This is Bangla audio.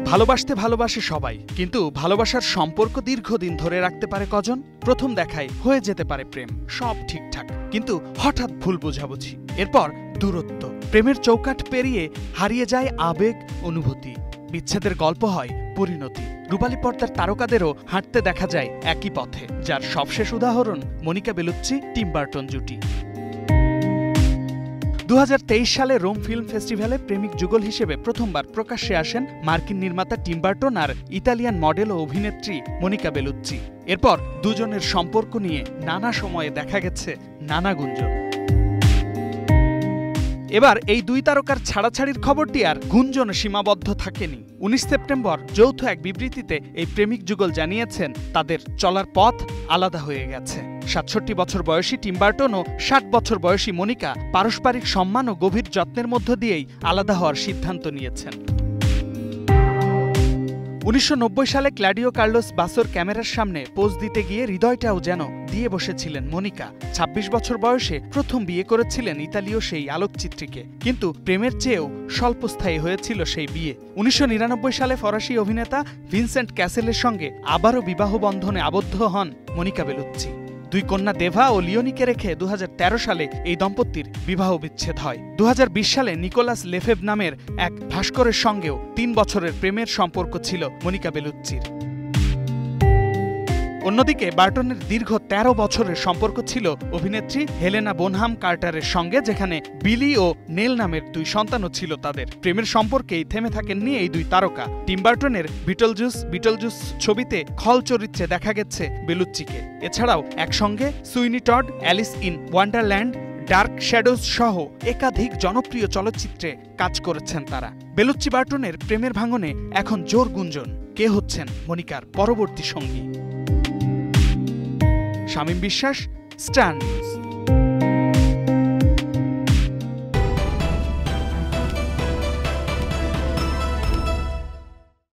ভালোবাসতে ভালোবাসে সবাই, কিন্তু ভালোবাসার সম্পর্ক দীর্ঘদিন ধরে রাখতে পারে কজন? প্রথম দেখায় হয়ে যেতে পারে প্রেম, সব ঠিকঠাক, কিন্তু হঠাৎ ভুল বোঝাবুঝি, এরপর দূরত্ব, প্রেমের চৌকাঠ পেরিয়ে হারিয়ে যায় আবেগ, অনুভূতি, বিচ্ছেদের গল্প হয় পরিণতি। রূপালী পর্দার তারকাদেরও হাঁটতে দেখা যায় একই পথে, যার সবশেষ উদাহরণ মনিকা বেলুচ্চি টিম বার্টন জুটি। 2023 সালে রোম ফিল্ম ফেস্টিভ্যালে প্রেমিক যুগল হিসেবে প্রথমবার প্রকাশ্যে আসেন মার্কিন নির্মাতা টিম বার্টন আর ইতালিয়ান মডেল ও অভিনেত্রী মনিকা বেলুচ্চি। এরপর দুজনের সম্পর্ক নিয়ে নানা সময়ে দেখা গেছে নানা গুঞ্জন। এবার এই দুই তারকার ছাড়াছাড়ির খবরটি আর গুঞ্জনে সীমাবদ্ধ থাকেনি। 19 সেপ্টেম্বর যৌথ এক বিবৃতিতে এই প্রেমিক যুগল জানিয়েছেন তাদের চলার পথ আলাদা হয়ে গেছে। 67 বছর বয়সী টিম বার্টন ও 60 বছর বয়সী মনিকা পারস্পরিক সম্মান ও গভীর যত্নের মধ্য দিয়েই আলাদা হওয়ার সিদ্ধান্ত নিয়েছেন। 1990 সালে ক্লাডিও কার্লোস বাসোর ক্যামেরার সামনে পোজ দিতে গিয়ে হৃদয়টাও যেন দিয়ে বসেছিলেন মনিকা। 26 বছর বয়সে প্রথম বিয়ে করেছিলেন ইতালীয় সেই আলোকচিত্রীকে, কিন্তু প্রেমের চেয়েও স্বল্পস্থায়ী হয়েছিল সেই বিয়ে। 1999 সালে ফরাসি অভিনেতা ভিনসেন্ট ক্যাসেলের সঙ্গে আবারও বিবাহ বন্ধনে আবদ্ধ হন মনিকা বেলুচ্চি। দুই কন্যা দেভা ও লিওনিকে রেখে 2013 সালে এই দম্পতির বিবাহ বিচ্ছেদ হয়। 2020 সালে নিকোলাস লেফেভ নামের এক ভাস্করের সঙ্গেও 3 বছরের প্রেমের সম্পর্ক ছিল মনিকা বেলুচ্চির। অন্যদিকে বার্টনের দীর্ঘ 13 বছরের সম্পর্ক ছিল অভিনেত্রী হেলেনা বোনহাম কার্টারের সঙ্গে, যেখানে বিলি ও নেল নামের 2 সন্তানও ছিল তাদের। প্রেমের সম্পর্কেই থেমে থাকেননি এই দুই তারকা। টিম বার্টনের বিটলজুস ছবিতে খল চরিত্রে দেখা গেছে বেলুচ্চিকে। এছাড়াও একসঙ্গে Sweeney Todd, Alice in Wonderland, Dark Shadows সহ একাধিক জনপ্রিয় চলচ্চিত্রে কাজ করেছেন তারা। বেলুচ্চি বার্টনের প্রেমের ভাঙনে এখন জোর গুঞ্জন, কে হচ্ছেন মনিকার পরবর্তী সঙ্গী। শামীম বিশ্বাস, স্টার নিউজ।